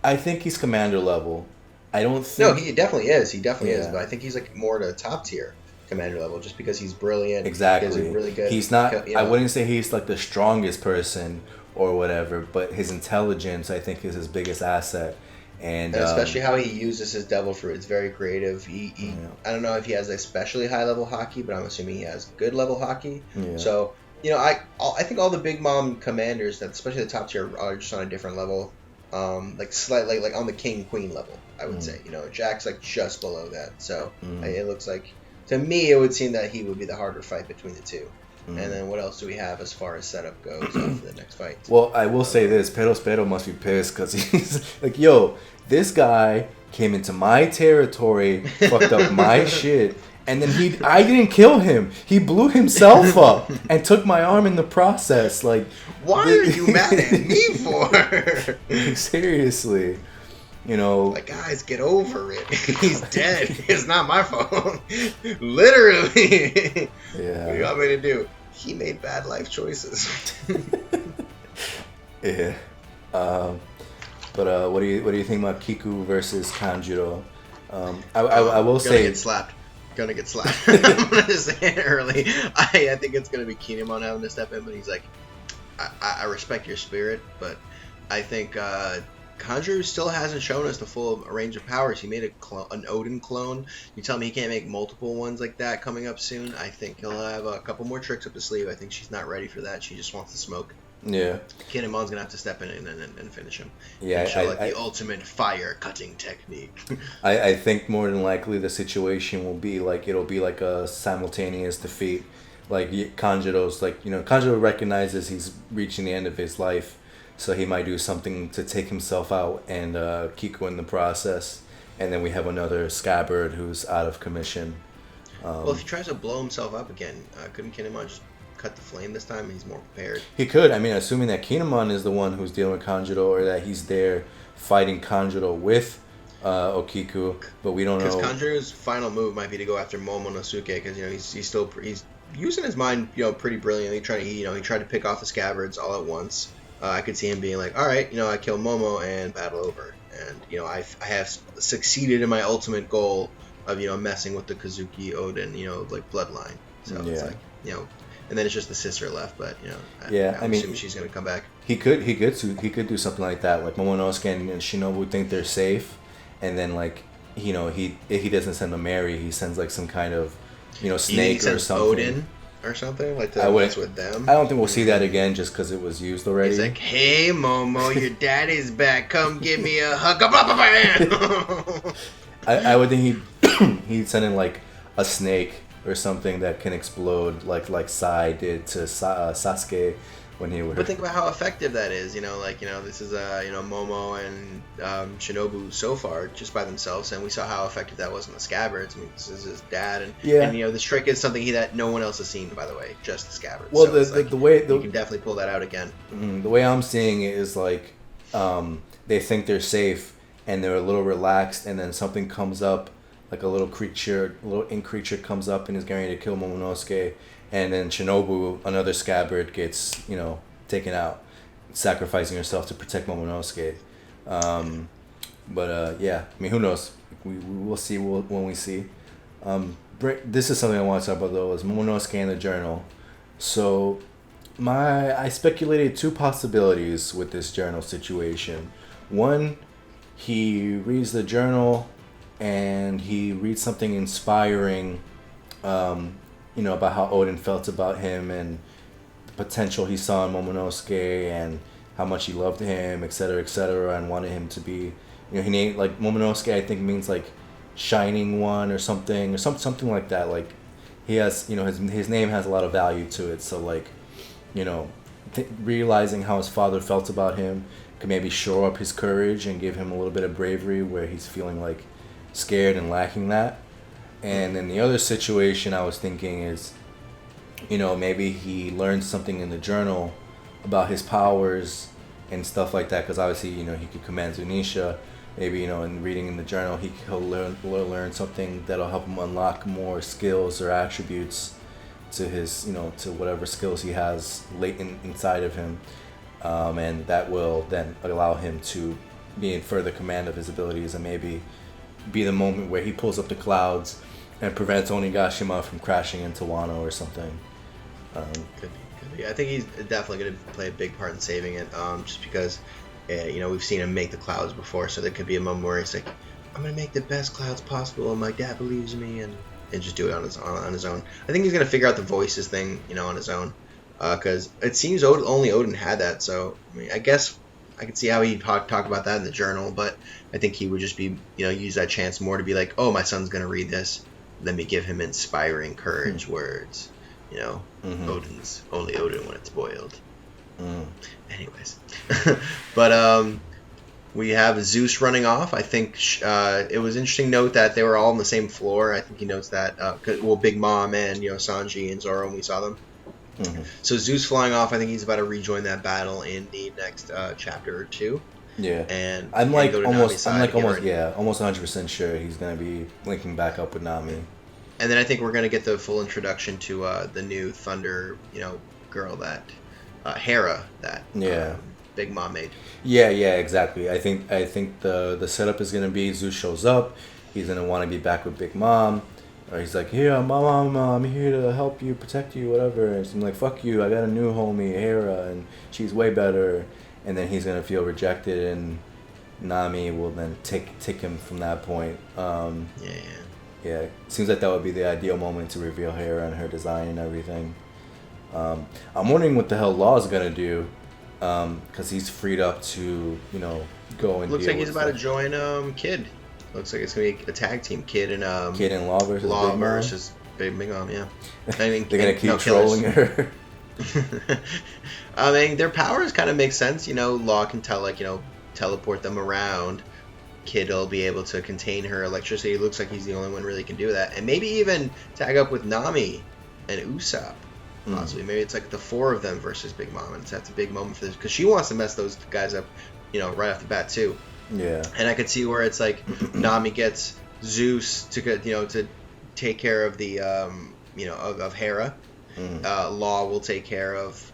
I think he's commander level. I don't think... No, he definitely is. He definitely is. Yeah. But I think he's like more to top tier commander level, just because he's brilliant. Exactly. He's really good. He's not... I wouldn't say he's like the strongest person or whatever, but his intelligence, I think, is his biggest asset. And especially how he uses his devil fruit. It's very creative. I don't know if he has especially high level hockey, but I'm assuming he has good level hockey. Yeah. So I think all the Big Mom commanders, that especially the top tier, are just on a different level. Like slightly like on the King Queen level, I would say. Jack's like just below that. So it looks like, to me, it would seem that he would be the harder fight between the two. And then what else do we have as far as setup goes for the next fight? Well, I will say this: Pero Spero must be pissed because he's like, yo, this guy came into my territory, fucked up my shit, and then I didn't kill him. He blew himself up and took my arm in the process. Like, why are you mad at me for? Seriously, like, guys, get over it. He's dead. It's not my fault. Literally. Yeah. What do you want me to do? He made bad life choices. Yeah. But what do you think about Kiku versus Kanjuro? I will say gonna get slapped. I'm gonna say it early. I think it's gonna be Kinemon having to step in, but he's like, I respect your spirit, but I think Kanjuro still hasn't shown us the full range of powers. He made an Odin clone. You tell me he can't make multiple ones like that coming up soon? I think he'll have a couple more tricks up his sleeve. I think she's not ready for that. She just wants to smoke. Yeah. Kinemon's gonna have to step in and finish him. Yeah, And show like the ultimate fire cutting technique. I think more than likely the situation will be like it'll be like a simultaneous defeat. Like Kanjiro's like Kanjiro recognizes he's reaching the end of his life, so he might do something to take himself out and Kiko in the process, and then we have another Scabbard who's out of commission. Well, if he tries to blow himself up again, couldn't Kinemon just cut the flame this time? He's more prepared. He could. I mean, assuming that Kinemon is the one who's dealing with Kanjiro, or that he's there fighting Kanjiro with Okiku, but we don't know. Because Kanjiro's final move might be to go after Momonosuke, because he's using his mind pretty brilliantly. He tried to pick off the Scabbards all at once. I could see him being like, all right, I kill Momo and battle over, and I have succeeded in my ultimate goal of messing with the Kazuki Oden like bloodline. So it's like and then it's just the sister left, but I mean she's gonna come back. He could do something like that. Like Momonosuke and Shinobu think they're safe, and then like he doesn't send a Mary, he sends like some kind of snake or something. Odin or something like that. Mess with them. I don't think we'll see that again just because it was used already. He's like, hey Momo, your daddy's back. Come give me a hug. I would think he'd send in like a snake or something that can explode like Sai did to Sasuke when he would. But think about how effective that is. This is Momo and Shinobu so far just by themselves, and we saw how effective that was on the Scabbards. I mean, this is his dad, and this trick is something that no one else has seen, by the way, just the Scabbards. Well, so the way you can definitely pull that out again. The way I'm seeing it is like they think they're safe and they're a little relaxed, and then something comes up. Like a little ink creature comes up and is going to kill Momonosuke, and then Shinobu, another Scabbard, gets taken out, sacrificing herself to protect Momonosuke. But I mean, who knows? We'll see when we see. This is something I want to talk about though, is Momonosuke in the journal. So I speculated two possibilities with this journal situation. One, he reads the journal and he reads something inspiring, about how Odin felt about him and the potential he saw in Momonosuke and how much he loved him, etc., and wanted him to be, he named like Momonosuke. I think means like shining one or something like that. Like he has, his name has a lot of value to it. So like, realizing how his father felt about him could maybe shore up his courage and give him a little bit of bravery where he's feeling like scared and lacking that. And then the other situation I was thinking is, maybe he learned something in the journal about his powers and stuff like that, because obviously he could command Zunisha. Maybe in reading in the journal he'll learn something that'll help him unlock more skills or attributes to his to whatever skills he has latent inside of him, and that will then allow him to be in further command of his abilities, and maybe be the moment where he pulls up the clouds and prevents Onigashima from crashing into Wano or something. Could be. I think he's definitely going to play a big part in saving it, just because we've seen him make the clouds before, so there could be a moment where he's like, I'm going to make the best clouds possible, and my dad believes in me, and just do it on his own. I think he's going to figure out the voices thing on his own, because it seems only Odin had that. So I mean, I guess I could see how he'd talk about that in the journal, but I think he would just be, use that chance more to be like, oh, my son's going to read this. Let me give him inspiring courage words. Odin's only Odin when it's boiled. Anyways. But we have Zeus running off. I think it was interesting to note that they were all on the same floor. I think he notes that, Big Mom and, Sanji and Zoro, when we saw them. So Zeus flying off, I think he's about to rejoin that battle in the next chapter or two. Yeah, and I'm almost 100% sure he's gonna be linking back up with Nami. And then I think we're gonna get the full introduction to the new Thunder, girl that Hera that Big Mom made. Yeah, exactly. I think the setup is gonna be Zeus shows up, he's gonna want to be back with Big Mom. Or he's like, here, Mom, I'm here to help you, protect you, whatever. And I'm like, fuck you, I got a new homie, Hera, and she's way better. And then he's gonna feel rejected, and Nami will then take him from that point. Yeah. Seems like that would be the ideal moment to reveal Hera and her design and everything. I'm wondering what the hell Law's gonna do, because he's freed up to go and Looks deal like he's with about to stuff. join Kid. Looks like it's gonna be a tag team, Kid and Kid and Law versus Law Big Mom. versus Big Mom. Yeah, I mean They're gonna keep trolling her. I mean, their powers kind of make sense. Law can teleport them around. Kid will be able to contain her electricity. It looks like he's the only one really can do that, and maybe even tag up with Nami and Usopp. Possibly, maybe it's like the 4 of them versus Big Mom, and that's a big moment for this because she wants to mess those guys up, right off the bat too. Yeah. And I could see where it's like Nami gets Zeus to get to take care of the of Hera. Law will take care of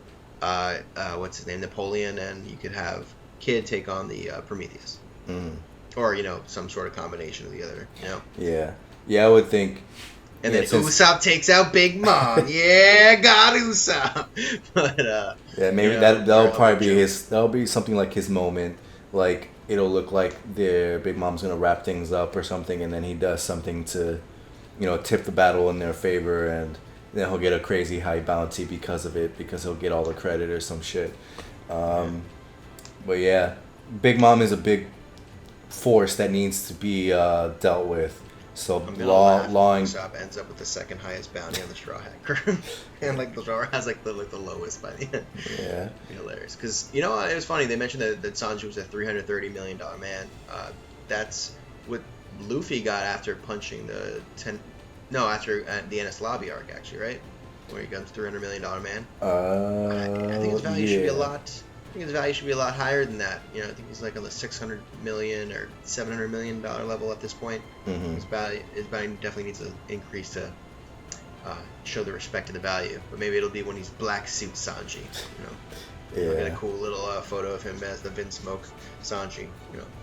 what's his name, Napoleon, and you could have Kid take on the Prometheus, or some sort of combination of the other. Yeah, I would think. And then Usopp takes out Big Mom. Yeah, got Usopp. But yeah, maybe that'll probably be that'll be something like his moment. Like it'll look like the Big Mom's gonna wrap things up or something, and then he does something to, tip the battle in their favor, and then he'll get a crazy high bounty because of it, because he'll get all the credit or some shit. But yeah, Big Mom is a big force that needs to be dealt with. So Law and Usopp ends up with the second highest bounty on the Straw Hat crew, and the Straw has the lowest by the end. Yeah, hilarious. Because it was funny. They mentioned that Sanji was a $330 million man. That's what Luffy got after punching after the NS Lobby arc, actually, right? Where he becomes $300 million man. I think his value should be a lot. I think his value should be a lot higher than that. I think he's like on the $600 million or $700 million level at this point. His value definitely needs to increase to show the respect to the value. But maybe it'll be when he's black suit Sanji. We'll get a cool little photo of him as the Vince Smoke Sanji.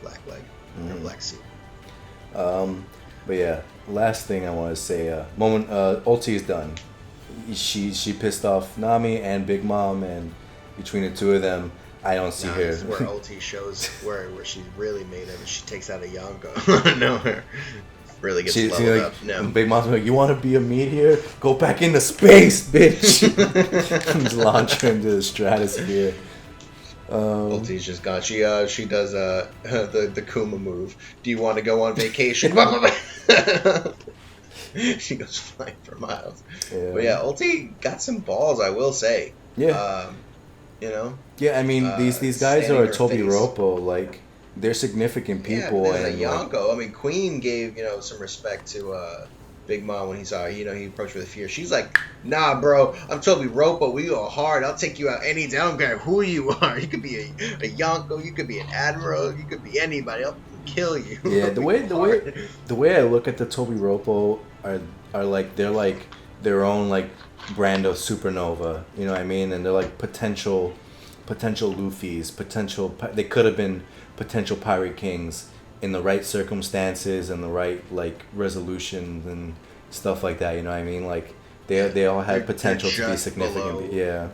Black leg or black suit. But yeah, last thing I want to say. Ulti is done. She pissed off Nami and Big Mom, and between the two of them, I don't see her. This is where Ulti shows where she's really made it. She takes out a Yonko. Nowhere. Really gets leveled up. No. Big Mom's like, you want to be a meteor? Go back into space, bitch. Just launch her into the stratosphere. Ulti's just gone. She does the Kuma move. Do you want to go on vacation? She goes flying for miles. Yeah. But yeah, Ulti got some balls, I will say. Yeah. Yeah, I mean these guys are Toby Roppo, like they're significant people. Yeah, and Yonko. I mean, Queen gave some respect to Big Mom when he saw her. He approached her with fear. She's like, nah, bro, I'm Toby Roppo. We go hard. I'll take you out any day. I don't care who you are. You could be a Yonko. You could be an admiral. You could be anybody. I'll kill you. Yeah, the way I look at the Toby Roppo are like they're like their own like brand of supernova. You know what I mean? And they're like potential Luffys. They could have been potential Pirate Kings in the right circumstances and the right like resolutions and stuff like that. You know what I mean? Like they all had potential to be significant.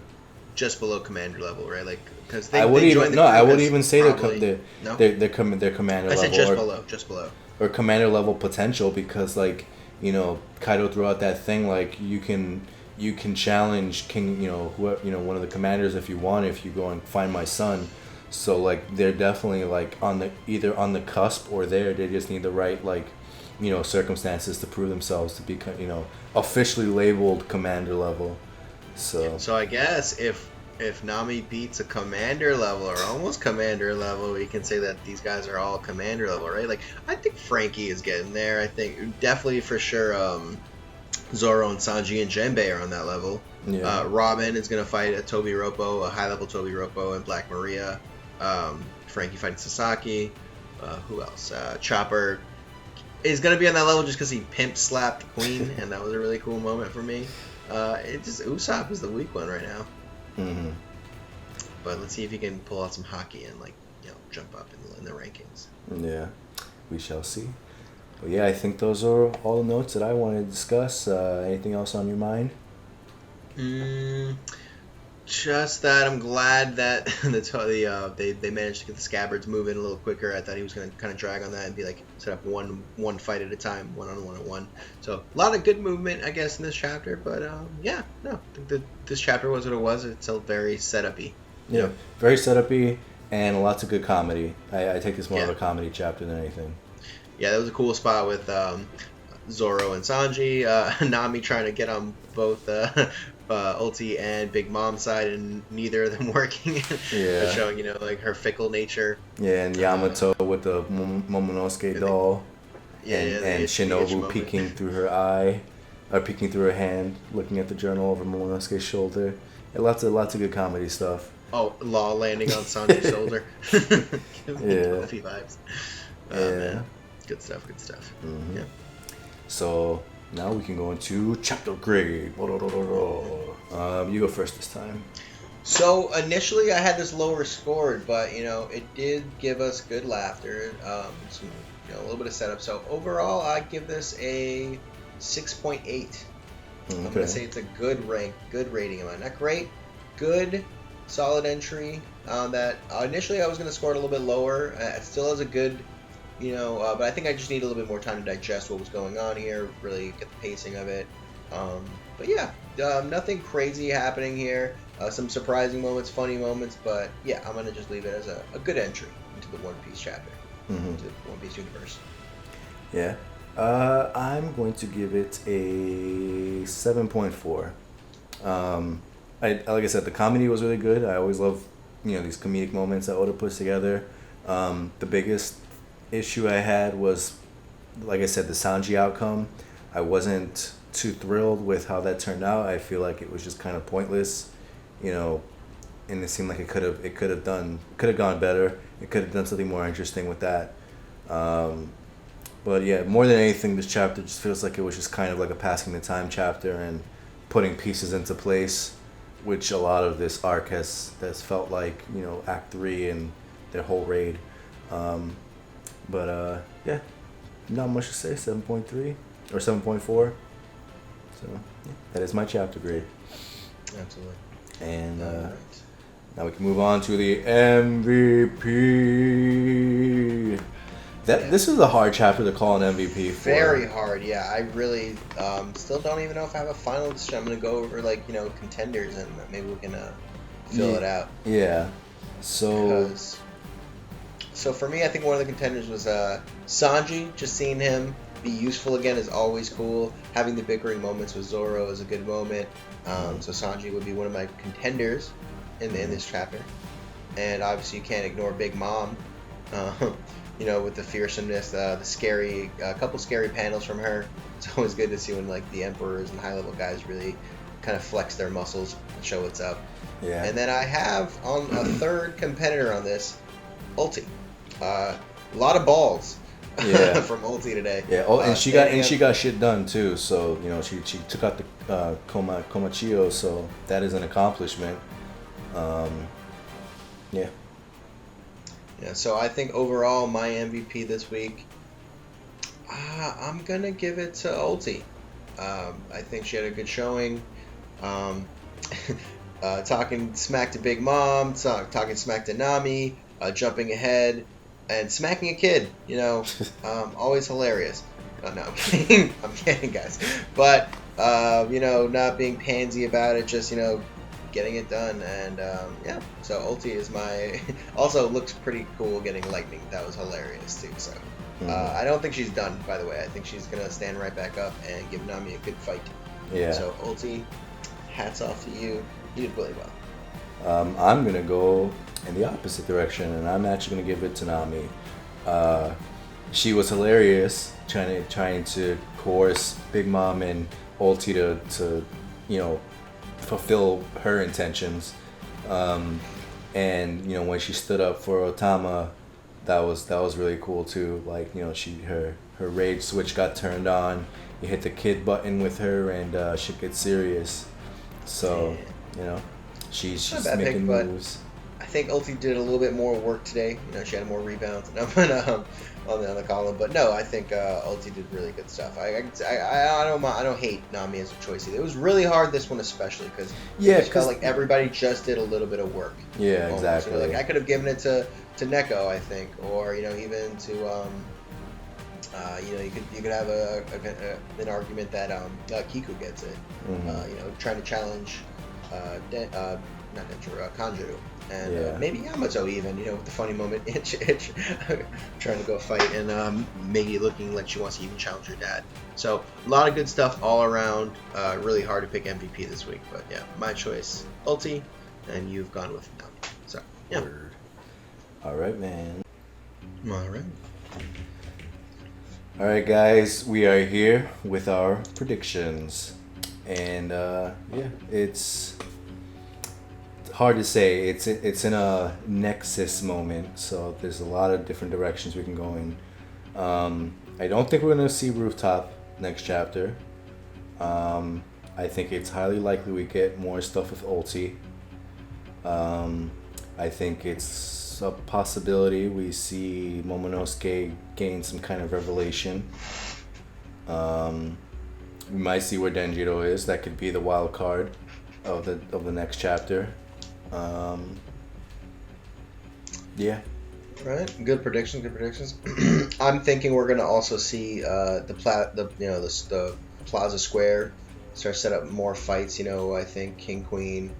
Just below commander level, right? Like because I wouldn't even say they're commander level. I said just below or commander level potential, because like Kaido threw out that thing like you can challenge King one of the commanders if you want, if you go and find my son. So like they're definitely like either on the cusp or there. They just need the right like circumstances to prove themselves to be officially labeled commander level. So I guess if Nami beats a commander level or almost commander level, we can say that these guys are all commander level, right? Like I think Frankie is getting there. I think definitely for sure Zoro and Sanji and Jinbei are on that level. Yeah. Robin is going to fight a Toby Roppo, a high-level Toby Roppo, and Black Maria. Frankie fighting Sasaki. Who else? Chopper is going to be on that level just because he pimp-slapped Queen, and that was a really cool moment for me. Usopp is the weak one right now. Mm-hmm. But let's see if he can pull out some hockey and jump up in the rankings. Yeah, we shall see. But yeah, I think those are all the notes that I wanted to discuss. Anything else on your mind? Just that I'm glad that they managed to get the Scabbards moving a little quicker. I thought he was going to kind of drag on that and be like set up one fight at a time, one-on-one. So a lot of good movement, I guess, in this chapter. But I think that this chapter was what it was. It's all very setup-y. You Yeah, know? very setup-y and lots of good comedy. I take this more of Yeah. a comedy chapter than anything. Yeah, that was a cool spot with Zoro and Sanji. Nami trying to get on both Ulti and Big Mom's side, and neither of them working, Yeah, showing like her fickle nature. yeah, and Yamato with the Momonosuke The, doll, yeah, and the itch Shinobu moment. peeking through her eye, or peeking through her hand, looking at the journal over Momonosuke's shoulder. Yeah, lots of good comedy stuff. Oh, Law landing on Sanji's shoulder. Give me Yeah, Luffy vibes. Oh yeah. man, good stuff. Good stuff. Hmm. Yeah. So now we can go into chapter grade. You go first this time. So initially, I had this lower scored, but it did give us good laughter, some, a little bit of setup. So overall, I give this a 6.8. I'm gonna say it's a good rank, good rating of mine. Not great, good, solid entry. That initially I was gonna score it a little bit lower. It still has a good, but I think I just need a little bit more time to digest what was going on here, really get the pacing of it. But yeah, nothing crazy happening here. Some surprising moments, funny moments, but yeah, I'm gonna just leave it as a good entry into the One Piece chapter, into the One Piece universe. Yeah. I'm going to give it a 7.4. Like I said, the comedy was really good. I always love, these comedic moments that Oda puts together. The biggest issue I had was, like I said, the Sanji outcome. I wasn't too thrilled with how that turned out. I feel like it was just kind of pointless, and it seemed like it could have gone better. It could have done something more interesting with that. But yeah, more than anything, this chapter just feels like it was just kind of like a passing the time chapter and putting pieces into place, which a lot of this arc has felt like, Act 3 and their whole raid. Yeah, not much to say. 7.3 or 7.4. So yeah, that is my chapter grade. Absolutely. And Right. now we can move on to the MVP. This is a hard chapter to call an MVP for. Very hard, yeah. I really still don't even know if I have a final decision. I'm gonna go over contenders, and maybe we can fill it out. Yeah. So for me, I think one of the contenders was Sanji. Just seeing him be useful again is always cool. Having the bickering moments with Zoro is a good moment. So Sanji would be one of my contenders in this chapter. And obviously, you can't ignore Big Mom. With the fearsomeness, the scary, a couple scary panels from her. It's always good to see when the emperors and high level guys really kind of flex their muscles and show what's up. Yeah. And then I have on a third competitor on this, Ulti. A lot of balls. Yeah. From Ulti today. Yeah. Oh, and she got shit done too. So she took out the Komachio. So that is an accomplishment. Yeah. Yeah, so I think overall my MVP this week, I'm gonna give it to Ulti. I think she had a good showing. Talking smack to Big Mom, talking smack to Nami, jumping ahead, and smacking a kid. Always hilarious. No, I'm kidding. I'm kidding, guys. But not being pansy about it, just getting it done, and yeah. So Ulti is my. Also looks pretty cool getting lightning. That was hilarious too. So I don't think she's done. By the way, I think she's gonna stand right back up and give Nami a good fight. Yeah. So Ulti, hats off to you. You did really well. I'm gonna go in the opposite direction, and I'm actually gonna give it to Nami. She was hilarious, trying to coerce Big Mom and Ulti to fulfill her intentions. And when she stood up for Otama, that was really cool too. Her rage switch got turned on. You hit the kid button with her, and shit gets serious. So she's making moves. I think Ulti did a little bit more work today. She had more rebounds on the column. But no, I think Ulti did really good stuff. I don't hate Nami as a choice either. It was really hard this one especially because it felt like everybody just did a little bit of work. Yeah, almost. exactly. I could have given it to Neko, I think, or even to you could have an argument that Kiku gets it. Mm-hmm. Trying to challenge Kanjuro. And Yeah. maybe Yamato even, with the funny moment, itch, trying to go fight, and Miggy looking like she wants to even challenge her dad. So, a lot of good stuff all around. Really hard to pick MVP this week, but yeah, my choice, Ulti, and you've gone with Nami. So, yeah. Word. All right, man. All right. All right, guys, we are here with our predictions. And, it's hard to say. It's in a nexus moment, so there's a lot of different directions we can go in. I don't think we're gonna see Rooftop next chapter. I think it's highly likely we get more stuff with Ulti. I think it's a possibility we see Momonosuke gain some kind of revelation. We might see where Denjiro is. That could be the wild card of the next chapter. Yeah. Right. Good predictions. I'm thinking we're gonna also see the Plaza Square start set up more fights. I think King Queen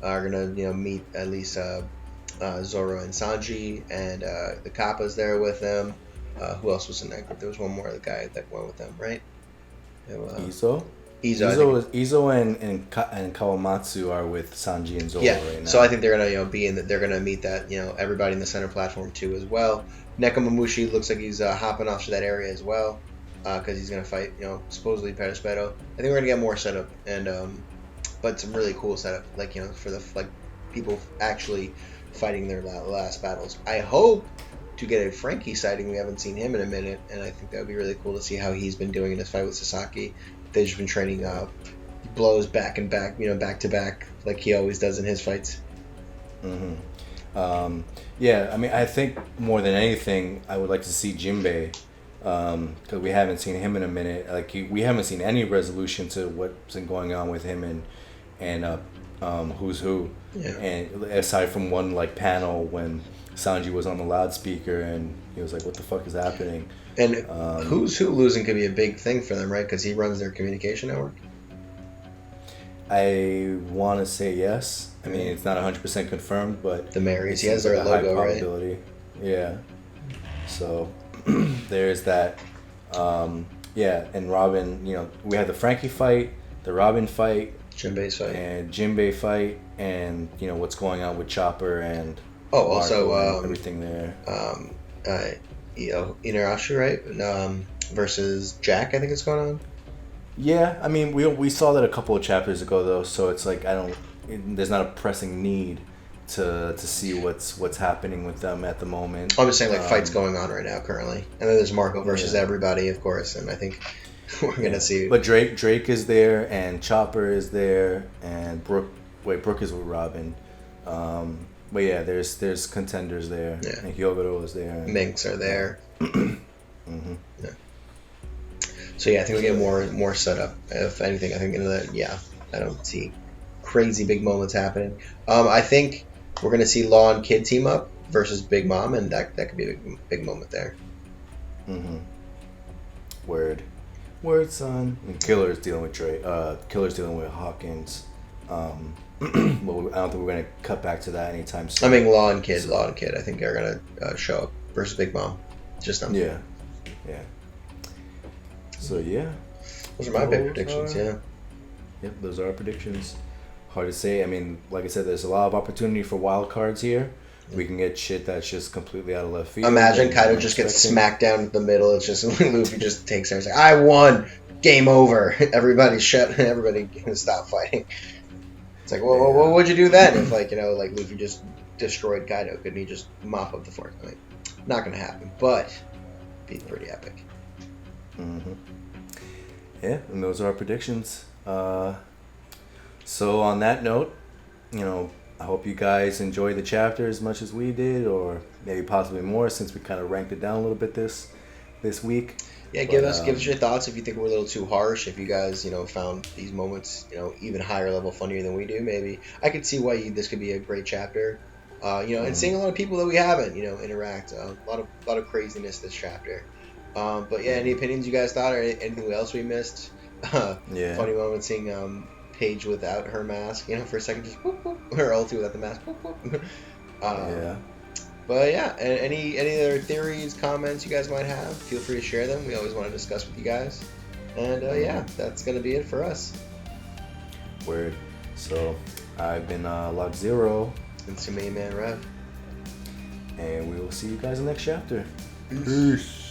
are gonna meet at least Zoro and Sanji, and the Kappa's there with them. Who else was in that group? There was one more other guy that went with them, right? Izo and Kawamatsu are with Sanji and Zoro right now. So I think they're gonna they're gonna meet that everybody in the center platform too as well. Nekomamushi looks like he's hopping off to that area as well because he's gonna fight supposedly Perospero. I think we're gonna get more setup and but some really cool setup for the people actually fighting their last battles. I hope to get a Frankie sighting. We haven't seen him in a minute, and I think that would be really cool to see how he's been doing in his fight with Sasaki. They've just been training blows back and back, back to back, like he always does in his fights. Mm-hmm. Yeah, I mean, I think more than anything, I would like to see Jinbei, because we haven't seen him in a minute. We haven't seen any resolution to what's been going on with him and Who's Who. Yeah. And aside from one panel when Sanji was on the loudspeaker and he was like, "What the fuck is happening?" And Who's Who losing could be a big thing for them, right? Because he runs their communication network. I want to say yes. I mean, it's not 100% confirmed, but the Marys, he has their logo, right? Yeah. So there's that. And Robin. We had the Frankie fight, the Robin fight, Jinbei fight, and what's going on with Chopper and also and everything there. Inarashi, right? Versus Jack, I think it's going on. Yeah, I mean, we saw that a couple of chapters ago though, so it's like there's not a pressing need to see what's happening with them at the moment. I'm just saying fights going on right now currently, and then there's Marco versus everybody, of course, and I think we're gonna see. But Drake is there, and Chopper is there, and Brooke is with Robin. But yeah, there's contenders there. Yeah. And Hyogoro is there. And Minks are there. Mm-hmm. Yeah. So yeah, I think we get more setup. If anything, I think I don't see crazy big moments happening. I think we're gonna see Law and Kid team up versus Big Mom, and that could be a big moment there. Mm-hmm. Word, son. And Killer's dealing with Drake. Killer's dealing with Hawkins. Well, I don't think we're gonna cut back to that anytime soon. I mean, Law and Kid, I think are gonna show up versus Big Mom. Just them. Yeah. So yeah, those are my big predictions. Yep, those are our predictions. Hard to say. I mean, like I said, there's a lot of opportunity for wild cards here. We can get shit that's just completely out of left field. Imagine Kaido just gets smacked down in the middle. It's just Luffy just takes her. It's like, I won. Game over. Everybody shut. Everybody can stop fighting. It's like, well, what would you do then if Luffy just destroyed Kaido? Couldn't he just mop up the fort? I mean, not gonna happen, but be pretty epic. Mm-hmm. Yeah, and those are our predictions. So on that note, I hope you guys enjoyed the chapter as much as we did, or maybe possibly more, since we kind of ranked it down a little bit this week. Yeah, give us your thoughts if you think we're a little too harsh. If you guys found these moments even higher level funnier than we do, maybe I could see why this could be a great chapter. And seeing a lot of people that we haven't interact. A lot of craziness this chapter. But yeah, any opinions you guys thought, or anything else we missed? Funny moment seeing page without her mask, for a second, just whoop, whoop, her ulti without the mask. Whoop, whoop. Yeah. But yeah, any other theories, comments you guys might have, feel free to share them. We always want to discuss with you guys. And yeah, that's gonna be it for us. Word. So I've been Log Zero. It's your main man Rev. And we will see you guys in the next chapter. Peace. Peace.